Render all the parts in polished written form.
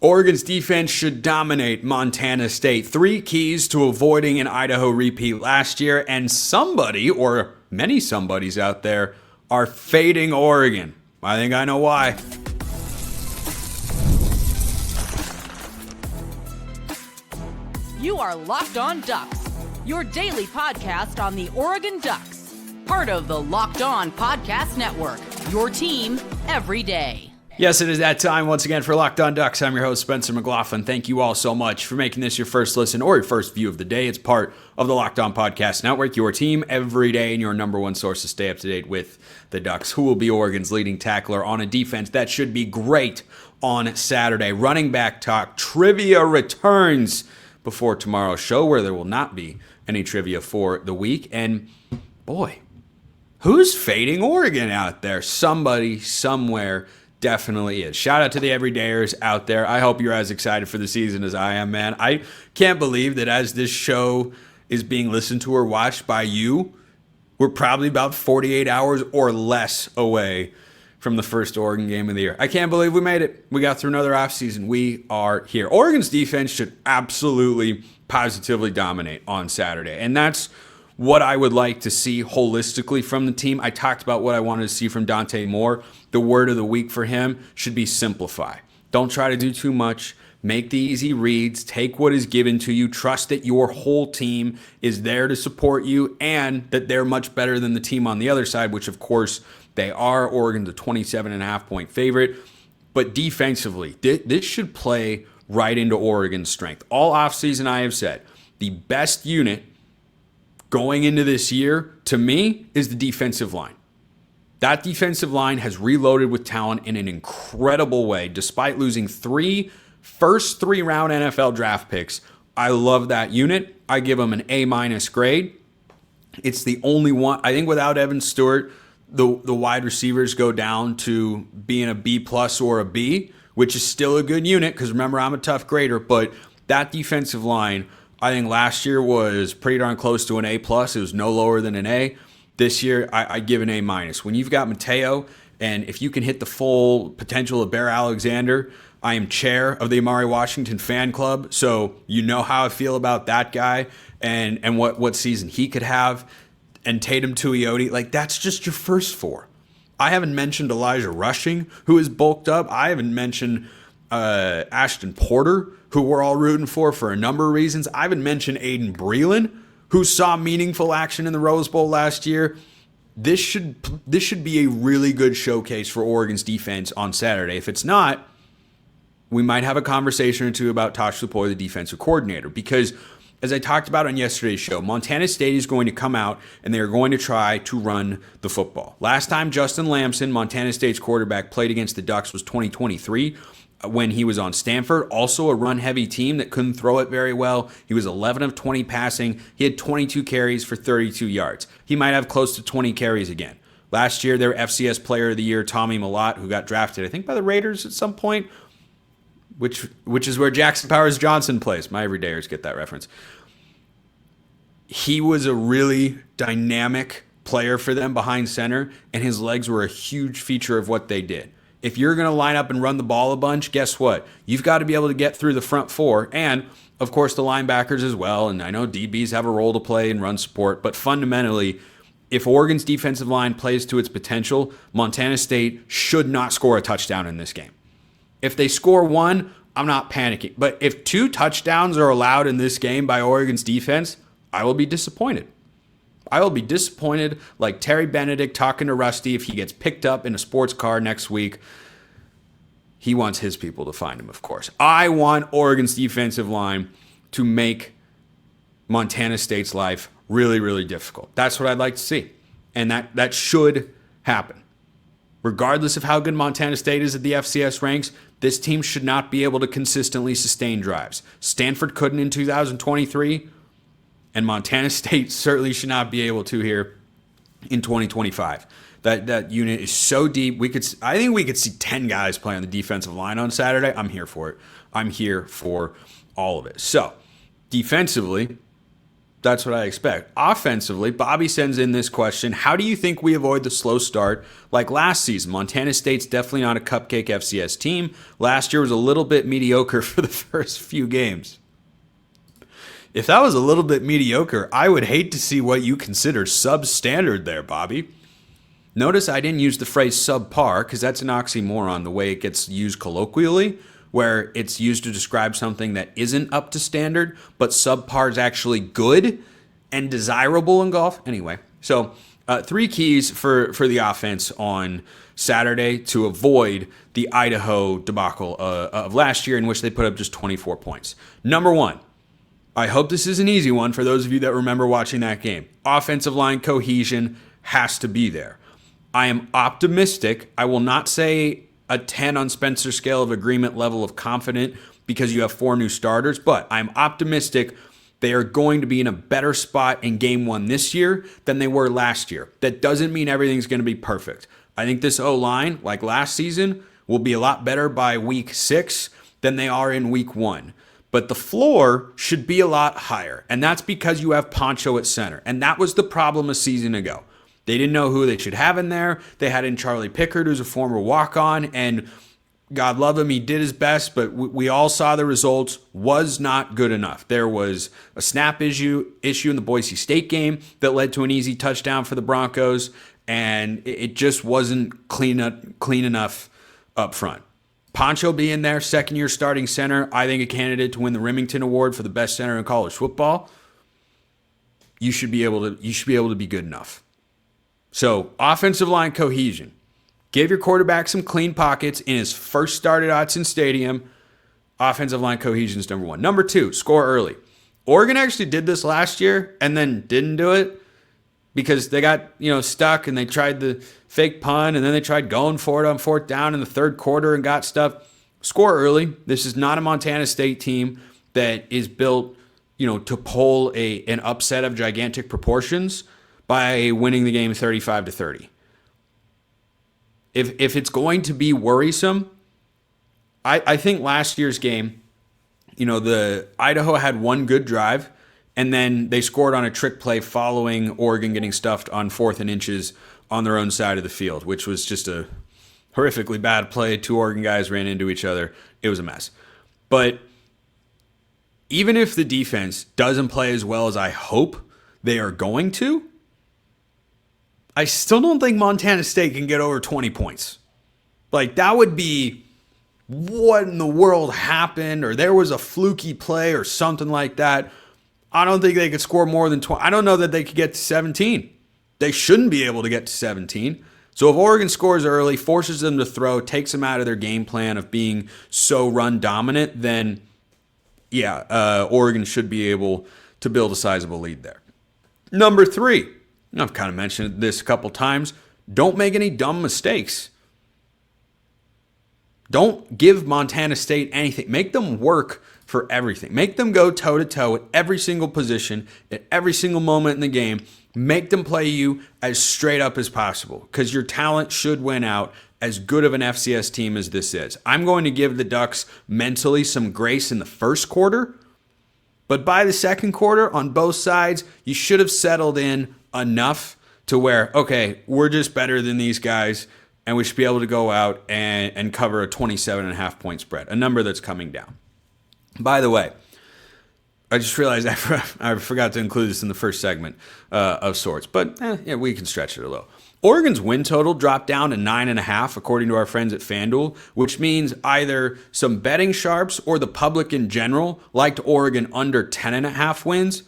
Oregon's defense should dominate Montana State. 3 keys to avoiding an Idaho repeat last year, and somebody, or many somebodies out there, are fading Oregon. I think I know why. You are Locked On Ducks, your daily podcast on the Oregon Ducks. Part of the Locked On Podcast Network, your team every day. Yes, it is that time once again for Locked On Ducks. I'm your host, Spencer McLaughlin. Thank you all so much for making this your first listen or your first view of the day. It's part of the Locked On Podcast Network, your team every day and your number one source to stay up to date with the Ducks, who will be Oregon's leading tackler on a defense that should be great on Saturday. Running back talk, trivia returns before tomorrow's show, where there will not be any trivia for the week. And boy, who's fading Oregon out there? Somebody, somewhere definitely is. Shout out to the everydayers out there. I hope you're as excited for the season as I am, man. I can't believe that as this show is being listened to or watched by you, we're probably about 48 hours or less away from the first Oregon game of the year. I can't believe we made it. We got through another offseason. We are here. Oregon's defense should absolutely, positively dominate on Saturday. And that's what I would like to see holistically from the team. I talked about what I wanted to see from Dante Moore. The word of the week for him should be simplify. Don't try to do too much. Make the easy reads. Take what is given to you. Trust that your whole team is there to support you and that they're much better than the team on the other side, which of course they are. Oregon's a 27.5-point favorite. But defensively, this should play right into Oregon's strength. All offseason I have said, the best unit going into this year, to me, is the defensive line. That defensive line has reloaded with talent in an incredible way. Despite losing 3 first 3-round NFL draft picks, I love that unit. I give them an A- grade. It's the only one. I think without Evan Stewart, the wide receivers go down to being a B+ or a B, which is still a good unit because remember, I'm a tough grader, but that defensive line, I think last year was pretty darn close to an A+. It was no lower than an A. This year, I give an A-. When you've got Mateo, and if you can hit the full potential of Bear Alexander, I am chair of the Amari Washington fan club, so you know how I feel about that guy and what season he could have. And Tatum Tuioti, like that's just your first 4. I haven't mentioned Elijah Rushing, who is bulked up. I haven't mentioned Ashton Porter, who we're all rooting for a number of reasons. I haven't mentioned Aiden Breland, who saw meaningful action in the Rose Bowl last year. This should be a really good showcase for Oregon's defense on Saturday. If it's not, we might have a conversation or two about Tosh Lupoi, the defensive coordinator, because as I talked about on yesterday's show, Montana State is going to come out and they are going to try to run the football. Last time Justin Lamson, Montana State's quarterback, played against the Ducks was 2023 when he was on Stanford. Also a run-heavy team that couldn't throw it very well. He was 11 of 20 passing. He had 22 carries for 32 yards. He might have close to 20 carries again. Last year, their FCS Player of the Year, Tommy Mellott, who got drafted, I think, by the Raiders at some point, which is where Jackson Powers Johnson plays. My everydayers get that reference. He was a really dynamic player for them behind center, and his legs were a huge feature of what they did. If you're going to line up and run the ball a bunch, guess what? You've got to be able to get through the front 4 and, of course, the linebackers as well. And I know DBs have a role to play in run support, but fundamentally, if Oregon's defensive line plays to its potential, Montana State should not score a touchdown in this game. If they score 1, I'm not panicking. But if 2 touchdowns are allowed in this game by Oregon's defense, I will be disappointed. I will be disappointed like Terry Benedict talking to Rusty if he gets picked up in a sports car next week. He wants his people to find him, of course. I want Oregon's defensive line to make Montana State's life really, really difficult. That's what I'd like to see. And that should happen. Regardless of how good Montana State is at the FCS ranks, this team should not be able to consistently sustain drives. Stanford couldn't in 2023, and Montana State certainly should not be able to here in 2025. That unit is so deep. I think we could see 10 guys play on the defensive line on Saturday. I'm here for it. I'm here for all of it. So, defensively, That's what I expect. Offensively, Bobby sends in this question. How do you think we avoid the slow start like last season? Montana State's definitely not a cupcake FCS team. Last year was a little bit mediocre for the first few games. If that was a little bit mediocre, I would hate to see what you consider substandard there, Bobby. Notice I didn't use the phrase subpar because that's an oxymoron the way it gets used colloquially, where it's used to describe something that isn't up to standard, but subpar is actually good and desirable in golf. Anyway, so 3 keys for the offense on Saturday to avoid the Idaho debacle of last year in which they put up just 24 points. Number 1, I hope this is an easy one for those of you that remember watching that game. Offensive line cohesion has to be there. I am optimistic. I will not say a 10 on Spencer's scale of agreement level of confident because you have 4 new starters, but I'm optimistic they are going to be in a better spot in game 1 this year than they were last year. That doesn't mean everything's going to be perfect. I think this O-line, like last season, will be a lot better by week 6 than they are in week 1. But the floor should be a lot higher, and that's because you have Poncho at center, and that was the problem a season ago. They didn't know who they should have in there. They had in Charlie Pickard, who's a former walk-on, and God love him, he did his best, but we all saw the results was not good enough. There was a snap issue in the Boise State game that led to an easy touchdown for the Broncos, and it just wasn't clean enough up front. Poncho being there, second-year starting center, I think a candidate to win the Remington Award for the best center in college football. You should be able to be good enough. So, offensive line cohesion. Give your quarterback some clean pockets in his first start at Autzen Stadium. Offensive line cohesion is number 1. Number 2, score early. Oregon actually did this last year and then didn't do it because they got, stuck and they tried the fake punt and then they tried going for it on 4th down in the 3rd quarter and got stuff. Score early. This is not a Montana State team that is built, to pull an upset of gigantic proportions by winning the game 35-30. If it's going to be worrisome, I think last year's game, the Idaho had one good drive, and then they scored on a trick play following Oregon getting stuffed on 4th and inches on their own side of the field, which was just a horrifically bad play. 2 Oregon guys ran into each other. It was a mess. But even if the defense doesn't play as well as I hope they are going to, I still don't think Montana State can get over 20 points. Like, that would be what in the world happened, or there was a fluky play or something like that. I don't think they could score more than 20. I don't know that they could get to 17. They shouldn't be able to get to 17. So if Oregon scores early, forces them to throw, takes them out of their game plan of being so run dominant, then Oregon should be able to build a sizable lead there. Number 3. I've kind of mentioned this a couple times. Don't make any dumb mistakes. Don't give Montana State anything. Make them work for everything. Make them go toe-to-toe at every single position, at every single moment in the game. Make them play you as straight up as possible because your talent should win out as good of an FCS team as this is. I'm going to give the Ducks mentally some grace in the first quarter, but by the second quarter on both sides, you should have settled in enough to where, okay, we're just better than these guys, and we should be able to go out and cover a 27.5 point spread, a number that's coming down. By the way, I just realized I forgot to include this in the first segment of sorts, but we can stretch it a little. Oregon's win total dropped down to 9.5, according to our friends at FanDuel, which means either some betting sharps or the public in general liked Oregon under 10.5 wins.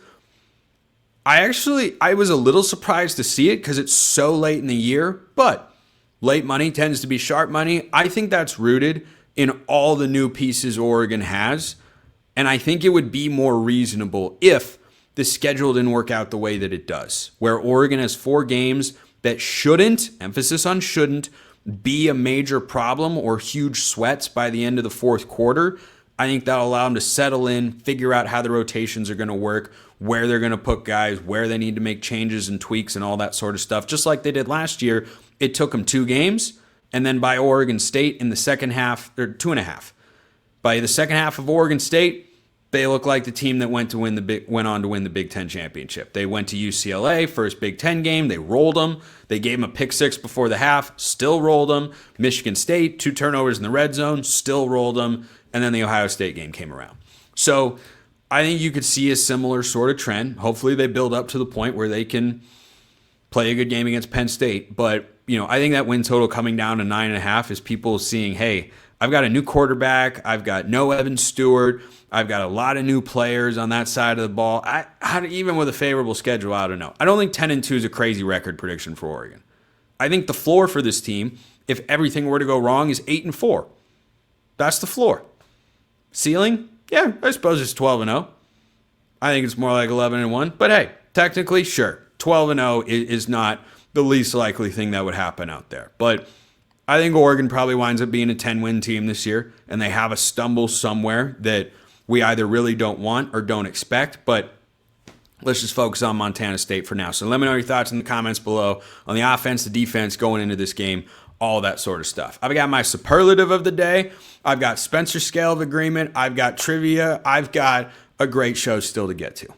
I was a little surprised to see it because it's so late in the year, but late money tends to be sharp money. I think that's rooted in all the new pieces Oregon has, and I think it would be more reasonable if the schedule didn't work out the way that it does, where Oregon has 4 games that shouldn't, emphasis on shouldn't, be a major problem or huge sweats by the end of the 4th quarter. I think that'll allow them to settle in, figure out how the rotations are going to work, where they're going to put guys, where they need to make changes and tweaks and all that sort of stuff. Just like they did last year, it took them 2 games, and then by Oregon State in the second half, or 2.5. By the second half of Oregon State, They look like the team that went on to win the Big Ten championship. They went to UCLA, first Big Ten game. They rolled them. They gave them a pick six before the half, still rolled them. Michigan State, 2 turnovers in the red zone, still rolled them. And then the Ohio State game came around. So I think you could see a similar sort of trend. Hopefully they build up to the point where they can play a good game against Penn State. But, I think that win total coming down to 9.5 is people seeing, hey, I've got a new quarterback. I've got no Evan Stewart. I've got a lot of new players on that side of the ball. Even with a favorable schedule, I don't know. I don't think 10-2 is a crazy record prediction for Oregon. I think the floor for this team, if everything were to go wrong, is 8-4. That's the floor. Ceiling? Yeah, I suppose it's 12-0. I think it's more like 11-1. But hey, technically, sure. 12-0 is not the least likely thing that would happen out there. But I think Oregon probably winds up being a 10-win team this year, and they have a stumble somewhere that we either really don't want or don't expect, but let's just focus on Montana State for now. So let me know your thoughts in the comments below on the offense, the defense, going into this game, all that sort of stuff. I've got my superlative of the day. I've got Spencer's scale of agreement. I've got trivia. I've got a great show still to get to.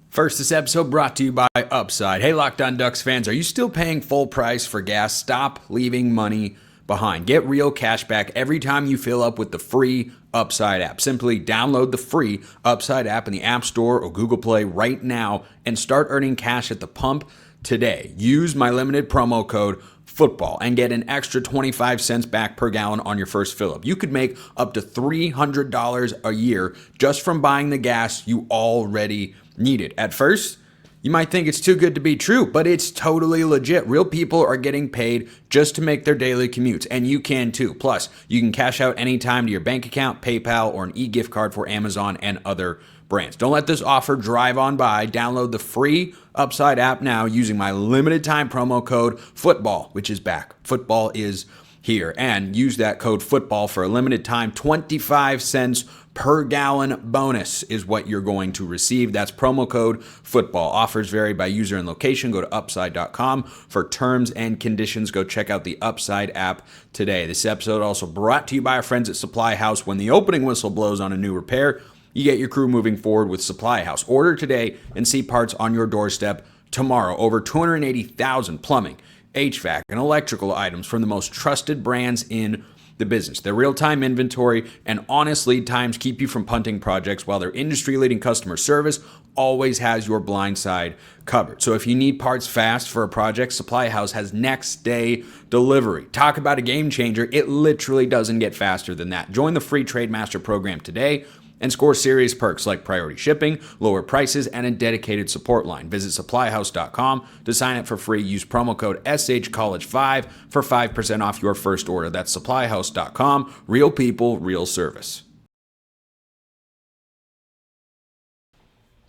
First, this episode brought to you by Upside. Hey, Locked On Ducks fans, are you still paying full price for gas? Stop leaving money behind. Get real cash back every time you fill up with the free Upside app. Simply download the free Upside app in the App Store or Google Play right now and start earning cash at the pump today. Use my limited promo code FOOTBALL and get an extra 25 cents back per gallon on your first fill up. You could make up to $300 a year just from buying the gas you already needed. At first, you might think it's too good to be true, but it's totally legit. Real people are getting paid just to make their daily commutes, and you can too. Plus, you can cash out anytime to your bank account, PayPal, or an e-gift card for Amazon and other brands. Don't let this offer drive on by. Download the free Upside app now using my limited time promo code FOOTBALL, which is back. Football is here. And use that code FOOTBALL for a limited time. 25 cents per gallon bonus is what you're going to receive. That's promo code FOOTBALL. Offers vary by user and location. Go to upside.com for terms and conditions. Go check out the Upside app today. This episode also brought to you by our friends at Supply House. When the opening whistle blows on a new repair, you get your crew moving forward with Supply House. Order today and see parts on your doorstep tomorrow. Over 280,000 plumbing, HVAC, and electrical items from the most trusted brands in the business. Their real-time inventory and honest lead times keep you from punting projects, while their industry-leading customer service always has your blind side covered. So if you need parts fast for a project, Supply House has next-day delivery. Talk about a game changer. It literally doesn't get faster than that. Join the free Trade Master program today and score serious perks like priority shipping, lower prices, and a dedicated support line. Visit supplyhouse.com to sign up for free. Use promo code SHCollege5 for 5% off your first order. That's supplyhouse.com. Real people, real service.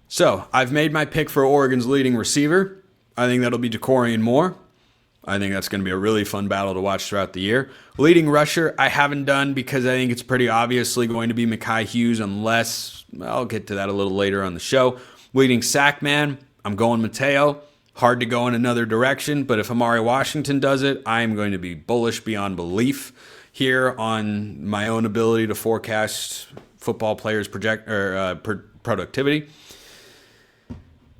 So, I've made my pick for Oregon's leading receiver. I think that'll be Decorian Moore. I think that's going to be a really fun battle to watch throughout the year. Leading rusher, I haven't done because I think it's pretty obviously going to be Mekhi Hughes unless, I'll get to that a little later on the show. Leading sack man, I'm going Mateo. Hard to go in another direction, but if Amari Washington does it, I am going to be bullish beyond belief here on my own ability to forecast football players' productivity.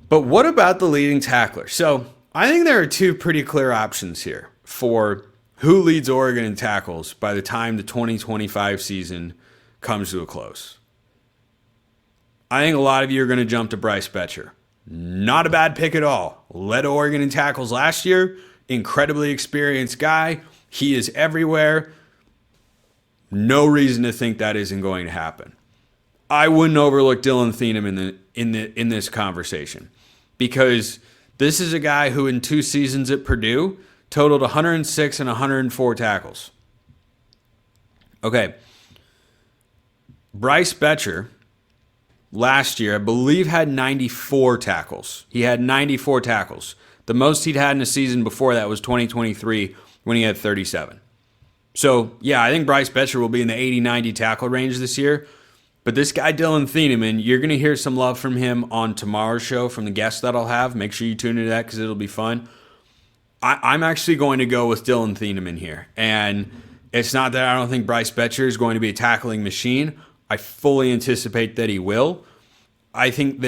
But what about the leading tackler? So I think there are two pretty clear options here for who leads Oregon in tackles by the time the 2025 season comes to a close. I think a lot of you are going to jump to Bryce Betcher. Not a bad pick at all. Led Oregon in tackles last year. Incredibly experienced guy. He is everywhere. No reason to think that isn't going to happen. I wouldn't overlook Dillon Thieneman in this conversation because this is a guy who in 2 seasons at Purdue totaled 106 and 104 tackles. Okay. Bryce Betcher last year, I believe, had 94 tackles. He had 94 tackles. The most he'd had in a season before that was 2023 when he had 37. So, yeah, I think Bryce Betcher will be in the 80-90 tackle range this year. But this guy, Dillon Thieneman, you're going to hear some love from him on tomorrow's show from the guests that I'll have. Make sure you tune into that because it'll be fun. I'm actually going to go with Dillon Thieneman here. And It's not that I don't think Bryce Betcher is going to be a tackling machine. I fully anticipate that he will. I think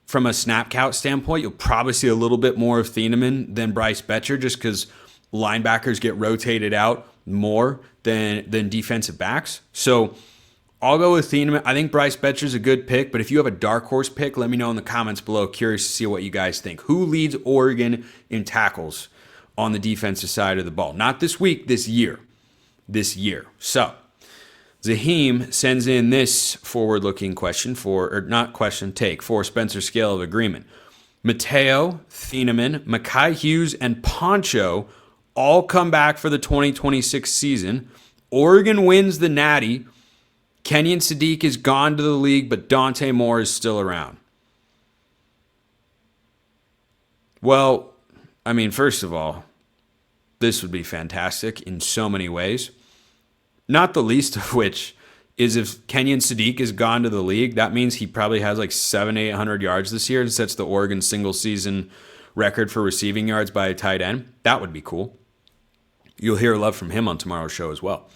from a snap count standpoint, you'll probably see a little bit more of Thieneman than Bryce Betcher just because linebackers get rotated out more than defensive backs. So I'll go with Thieneman. I think Bryce Betcher's a good pick, but if you have a dark horse pick, let me know in the comments below. Curious to see what you guys think. Who leads Oregon in tackles on the defensive side of the ball? Not this week, this year. So Zaheem sends in this forward-looking question take for Spencer's scale of agreement. Mateo, Thieneman, Mekhi Hughes, and Poncho all come back for the 2026 season. Oregon wins the Natty. Kenyon Sadiq is gone to the league, but Dante Moore is still around. Well, I mean, first of all, this would be fantastic in so many ways. Not the least of which is if Kenyon Sadiq is gone to the league, that means he probably has like 700-800 yards this year and sets the Oregon single-season record for receiving yards by a tight end. That would be cool. You'll hear love from him on tomorrow's show as well.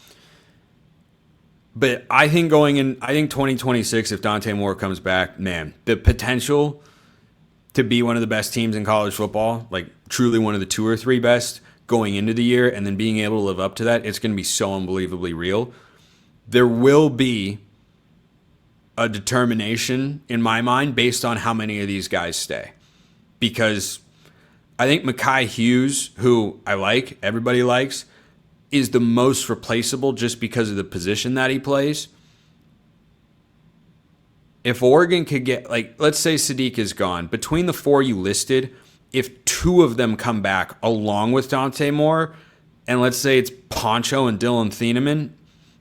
But I think 2026, if Dante Moore comes back, man, the potential to be one of the best teams in college football, like truly one of the 2 or 3 best going into the year, and then being able to live up to that, it's going to be so unbelievably real. There will be a determination in my mind based on how many of these guys stay. Because I think Mekhi Hughes, who I like, everybody likes, is the most replaceable just because of the position that he plays. If Oregon could get, like, let's say Sadiq is gone, between the 4 you listed, if 2 of them come back along with Dante Moore, and let's say it's Poncho and Dillon Thieneman,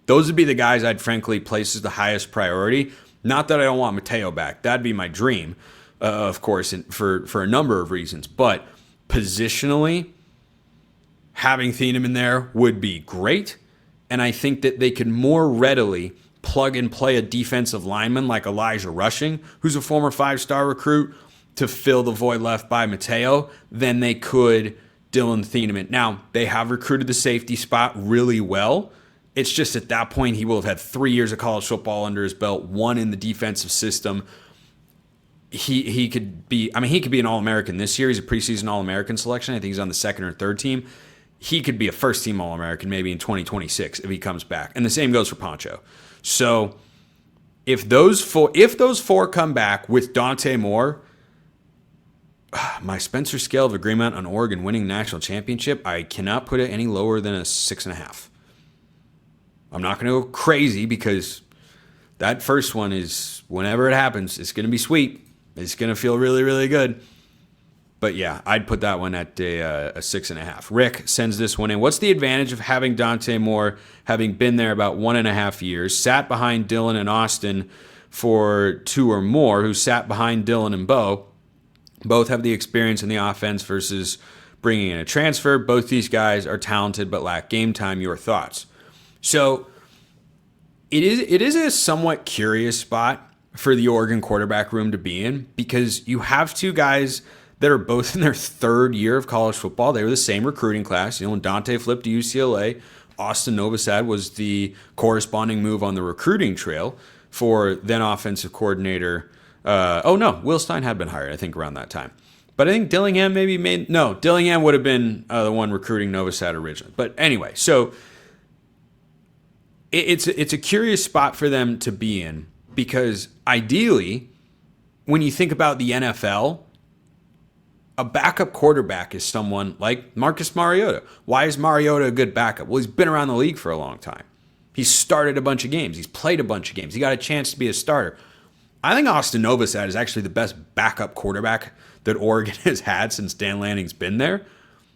those would be the guys I'd frankly place as the highest priority. Not that I don't want Mateo back. That'd be my dream, of course, for a number of reasons. But positionally, having Thieneman there would be great, and I think that they could more readily plug and play a defensive lineman like Elijah Rushing, who's a former 5-star recruit, to fill the void left by Mateo than they could Dillon Thieneman. Now, they have recruited the safety spot really well. It's just at that point he will have had 3 years of college football under his belt, 1 in the defensive system. He could be an All-American this year. He's a preseason All-American selection. I think he's on the 2nd or 3rd team. He could be a first-team All-American maybe in 2026 if he comes back. And the same goes for Poncho. So if those 4 come back with Dante Moore, my Spencer scale of agreement on Oregon winning national championship, I cannot put it any lower than a 6.5. I'm not going to go crazy because that first one is, whenever it happens, it's going to be sweet. It's going to feel really, really good. But yeah, I'd put that one at a 6.5. Rick sends this one in. What's the advantage of having Dante Moore, having been there about 1.5 years, sat behind Dillon and Austin for 2 or more, who sat behind Dillon and Bo? Both have the experience in the offense versus bringing in a transfer. Both these guys are talented but lack game time. Your thoughts? So it is a somewhat curious spot for the Oregon quarterback room to be in because you have 2 guys that are both in their 3rd year of college football. They were the same recruiting class. When Dante flipped to UCLA, Austin Novosad was the corresponding move on the recruiting trail for then offensive coordinator. Will Stein had been hired, I think, around that time. But I think Dillingham Dillingham would have been the one recruiting Novosad originally. But anyway, so it's a curious spot for them to be in because ideally, when you think about the NFL, a backup quarterback is someone like Marcus Mariota. Why is Mariota a good backup? Well, he's been around the league for a long time. He's started a bunch of games. He's played a bunch of games. He got a chance to be a starter. I think Austin Novosad is actually the best backup quarterback that Oregon has had since Dan Lanning's been there.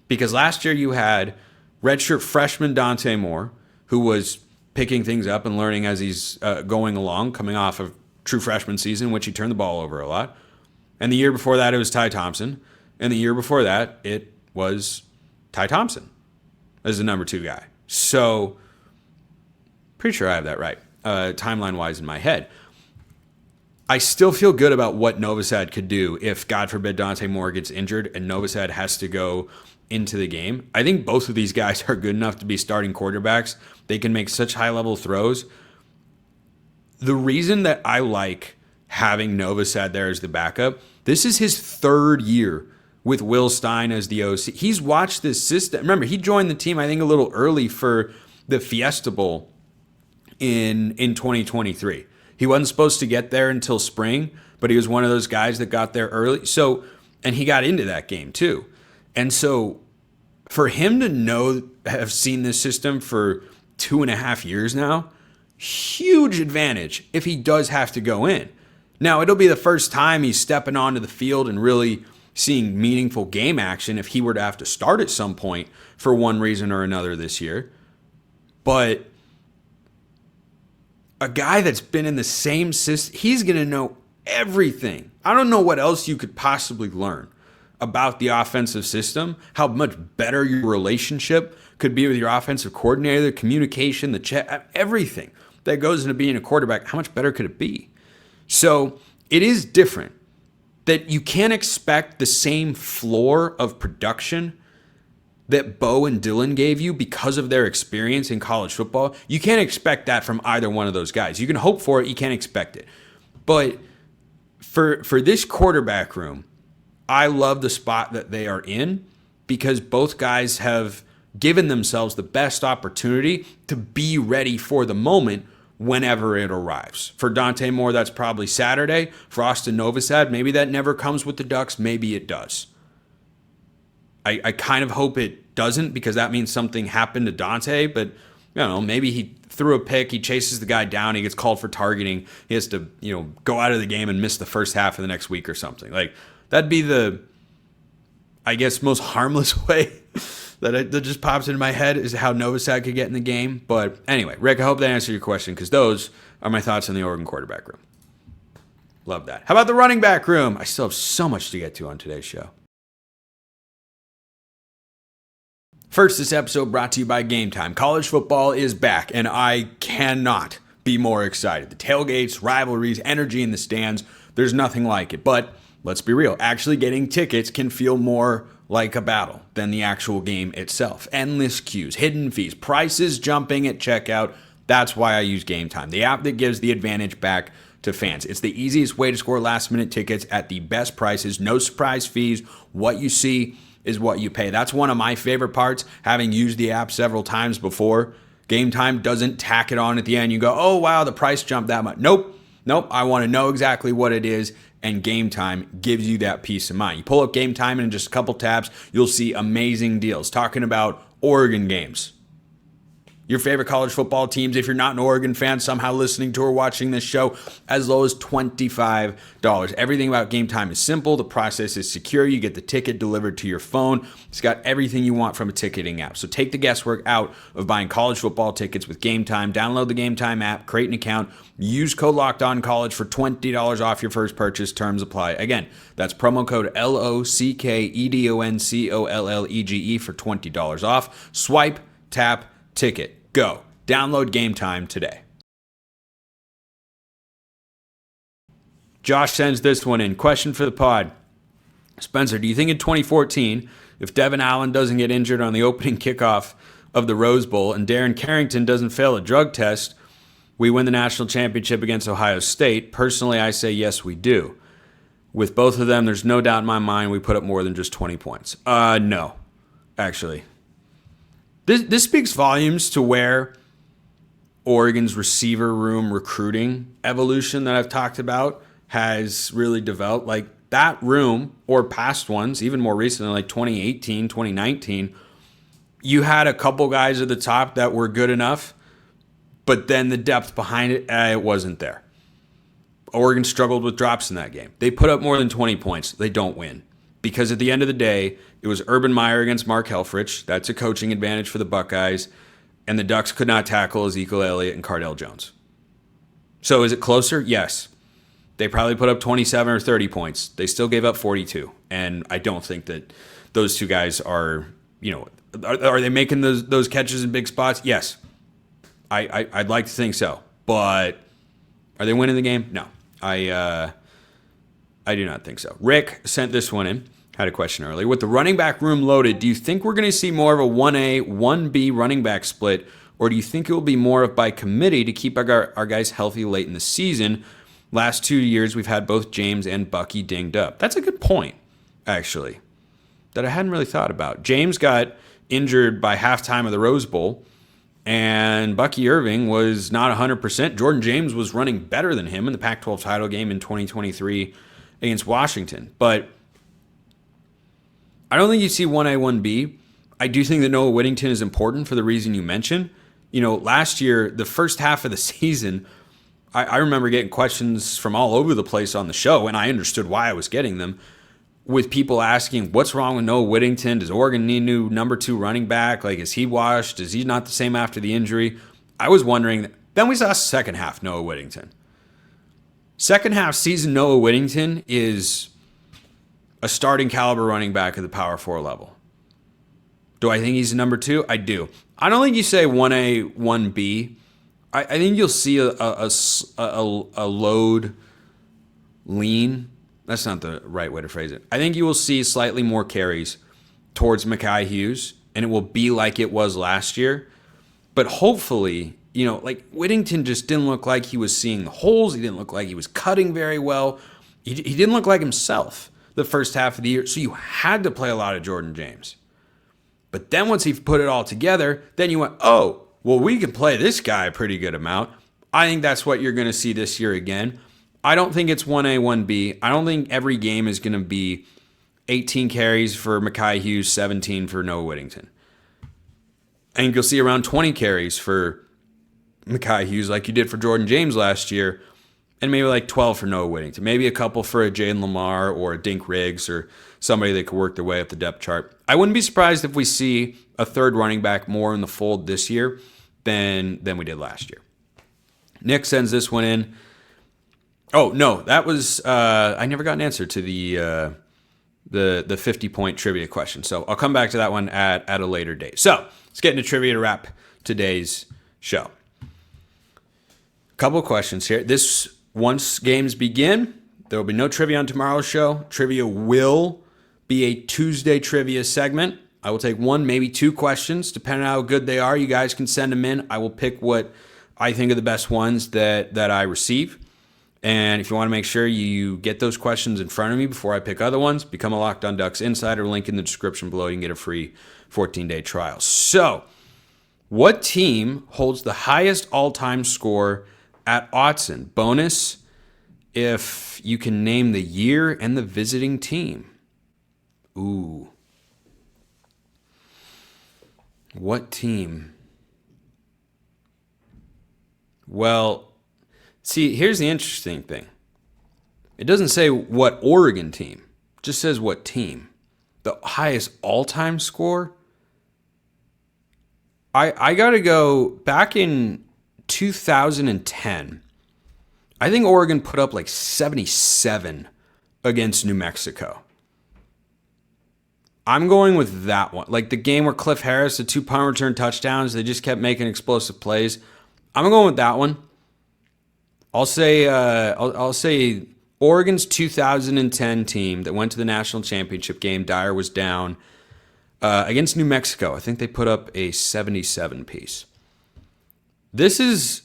Because last year you had redshirt freshman Dante Moore, who was picking things up and learning as he's going along, coming off of true freshman season, in which he turned the ball over a lot. And the year before that, it was Ty Thompson. And the year before that, it was Ty Thompson as the number 2 guy. So, pretty sure I have that right, timeline-wise in my head. I still feel good about what Novosad could do if, God forbid, Dante Moore gets injured and Novosad has to go into the game. I think both of these guys are good enough to be starting quarterbacks. They can make such high-level throws. The reason that I like having Novosad there as the backup, this is his third year with Will Stein as the OC. He's watched this system. Remember, he joined the team, I think, a little early for the Fiesta Bowl in 2023. He wasn't supposed to get there until spring, but he was one of those guys that got there early. So, and he got into that game too. And so for him to have seen this system for 2.5 years now, huge advantage if he does have to go in. Now, it'll be the first time he's stepping onto the field and really seeing meaningful game action if he were to have to start at some point for one reason or another this year. But a guy that's been in the same system, he's going to know everything. I don't know what else you could possibly learn about the offensive system, how much better your relationship could be with your offensive coordinator, the communication, the chat, everything that goes into being a quarterback. How much better could it be? So it is different that you can't expect the same floor of production that Bo and Dillon gave you because of their experience in college football. You can't expect that from either one of those guys. You can hope for it. You can't expect it. But for this quarterback room, I love the spot that they are in because both guys have given themselves the best opportunity to be ready for the moment whenever it arrives. For Dante Moore, that's probably Saturday. For Austin Novosad, maybe that never comes with the Ducks. Maybe it does. I kind of hope it doesn't because that means something happened to Dante, but maybe he threw a pick, he chases the guy down, he gets called for targeting, he has to, go out of the game and miss the first half of the next week or something. Like, that'd be the, I guess, most harmless way that just pops into my head is how Novosad could get in the game. But anyway, Rick, I hope that answered your question because those are my thoughts on the Oregon quarterback room. Love that. How about the running back room? I still have so much to get to on today's show. First, this episode brought to you by Game Time. College football is back, and I cannot be more excited. The tailgates, rivalries, energy in the stands, there's nothing like it. But let's be real, actually getting tickets can feel more like a battle than the actual game itself. Endless queues, hidden fees, prices jumping at checkout. That's why I use Game Time, the app that gives the advantage back to fans. It's the easiest way to score last-minute tickets at the best prices, no surprise fees. What you see is what you pay. That's one of my favorite parts, having used the app several times before. Game Time doesn't tack it on at the end. You go, oh, wow, the price jumped that much. Nope. I want to know exactly what it is, and Game Time gives you that peace of mind. You pull up Game Time, and in just a couple taps, you'll see amazing deals. Talking about Oregon games. Your favorite college football teams, if you're not an Oregon fan, somehow listening to or watching this show, as low as $25. Everything about Game Time is simple. The process is secure. You get the ticket delivered to your phone. It's got everything you want from a ticketing app. So take the guesswork out of buying college football tickets with Game Time. Download the Game Time app, create an account, use code LOCKEDONCollege for $20 off your first purchase. Terms apply. Again, that's promo code LOCKEDONCOLLEGE for $20 off. Swipe, tap, ticket. Go. Download Game Time today. Josh sends this one in. Question for the pod. Spencer, do you think in 2014, if Devin Allen doesn't get injured on the opening kickoff of the Rose Bowl and Darren Carrington doesn't fail a drug test, we win the national championship against Ohio State? Personally, I say yes, we do. With both of them, there's no doubt in my mind we put up more than just 20 points. No, actually. This speaks volumes to where Oregon's receiver room recruiting evolution that I've talked about has really developed. Like that room or past ones, even more recently, like 2018, 2019, you had a couple guys at the top that were good enough, but then the depth behind it, it wasn't there. Oregon struggled with drops in that game. They put up more than 20 points. They don't win. Because at the end of the day, it was Urban Meyer against Mark Helfrich. That's a coaching advantage for the Buckeyes. And the Ducks could not tackle Ezekiel Elliott and Cardell Jones. So is it closer? Yes. They probably put up 27 or 30 points. They still gave up 42. And I don't think that those two guys are, are they making those catches in big spots? Yes. I'd like to think so. But are they winning the game? No. I do not think so. Rick sent this one in. Had a question earlier. With the running back room loaded, do you think we're going to see more of a 1A, 1B running back split, or do you think it will be more of by committee to keep our guys healthy late in the season? Last 2 years, we've had both James and Bucky dinged up. That's a good point, actually, that I hadn't really thought about. James got injured by halftime of the Rose Bowl, and Bucky Irving was not 100%. Jordan James was running better than him in the Pac-12 title game in 2023 against Washington. But I don't think you see 1A, 1B. I do think that Noah Whittington is important for the reason you mentioned. You know, last year, the first half of the season, I remember getting questions from all over the place on the show, and I understood why I was getting them, with people asking, what's wrong with Noah Whittington? Does Oregon need a new number 2 running back? Like, is he washed? Is he not the same after the injury? I was wondering. Then we saw second half Noah Whittington. Second half season Noah Whittington is a starting caliber running back at the Power 4 level. Do I think he's a number 2? I do. I don't think you say 1A, 1B. I think you'll see a load lean. That's not the right way to phrase it. I think you will see slightly more carries towards Mekhi Hughes, and it will be like it was last year. But hopefully, you know, like Whittington just didn't look like he was seeing the holes. He didn't look like he was cutting very well. He didn't look like himself the first half of the year. So you had to play a lot of Jordan James. But then once he put it all together, then you went, oh, well, we can play this guy a pretty good amount. I think that's what you're going to see this year again. I don't think it's 1A, 1B. I don't think every game is going to be 18 carries for Mekhi Hughes, 17 for Noah Whittington. I think you'll see around 20 carries for Mekhi Hughes like you did for Jordan James last year, and maybe like 12 for Noah Whittington. Maybe a couple for a Jaden Lamar or a Dink Riggs or somebody that could work their way up the depth chart. I wouldn't be surprised if we see a third running back more in the fold this year than we did last year. Nick sends this one in. Oh, no, that was I never got an answer to the 50-point trivia question. So I'll come back to that one at a later date. So let's get into trivia to wrap today's show. A couple of questions here. Once games begin, there will be no trivia on tomorrow's show. Trivia will be a Tuesday trivia segment. I will take 1, maybe 2 questions, depending on how good they are. You guys can send them in. I will pick what I think are the best ones that I receive. And if you want to make sure you get those questions in front of me before I pick other ones, become a Locked On Ducks Insider. Link in the description below. You can get a free 14-day trial. So, what team holds the highest all-time score at Autzen? Bonus if you can name the year and the visiting team. Ooh. What team? Well, see, here's the interesting thing. It doesn't say what Oregon team. It just says what team. The highest all-time score? I got to go back in 2010. I think Oregon put up like 77 against New Mexico. I'm going with that one. Like the game where Cliff Harris, the 2 punt return touchdowns, they just kept making explosive plays. I'm going with that one. I'll say Oregon's 2010 team that went to the national championship game. Dyer was down against New Mexico. I think they put up a 77 piece. This is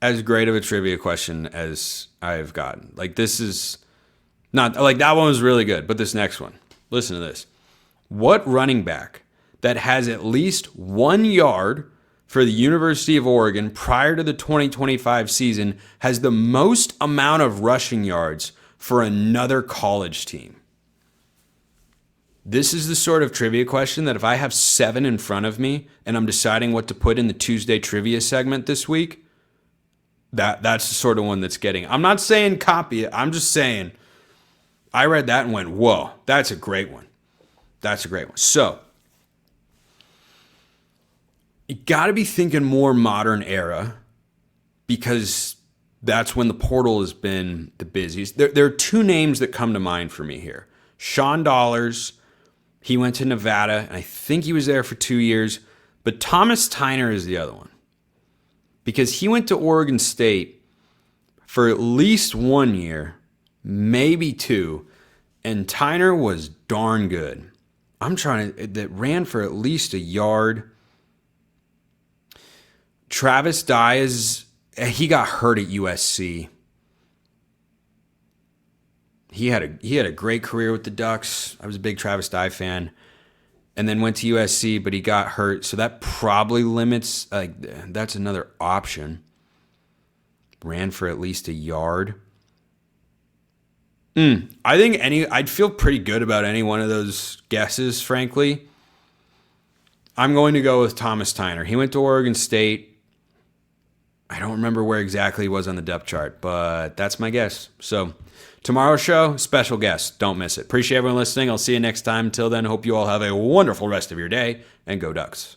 as great of a trivia question as I've gotten. Like this is not like that one was really good, but this next one. Listen to this. What running back that has at least 1 yard for the University of Oregon prior to the 2025 season has the most amount of rushing yards for another college team? This is the sort of trivia question that if I have 7 in front of me and I'm deciding what to put in the Tuesday trivia segment this week, that's the sort of one that's getting. I'm not saying copy it. I'm just saying I read that and went, whoa, that's a great one. That's a great one. So you got to be thinking more modern era because that's when the portal has been the busiest. There are 2 names that come to mind for me here. Sean Dollars, he went to Nevada, and I think he was there for 2 years. But Thomas Tyner is the other one because he went to Oregon State for at least 1 year, maybe 2, and Tyner was darn good. That ran for at least a yard. Travis Dye he got hurt at USC. He had a great career with the Ducks. I was a big Travis Dye fan. And then went to USC, but he got hurt. So that probably limits, that's another option. Ran for at least a yard. I think I'd feel pretty good about any one of those guesses, frankly. I'm going to go with Thomas Tyner. He went to Oregon State. I don't remember where exactly he was on the depth chart, but that's my guess. So tomorrow's show, special guest. Don't miss it. Appreciate everyone listening. I'll see you next time. Until then, hope you all have a wonderful rest of your day, and go Ducks.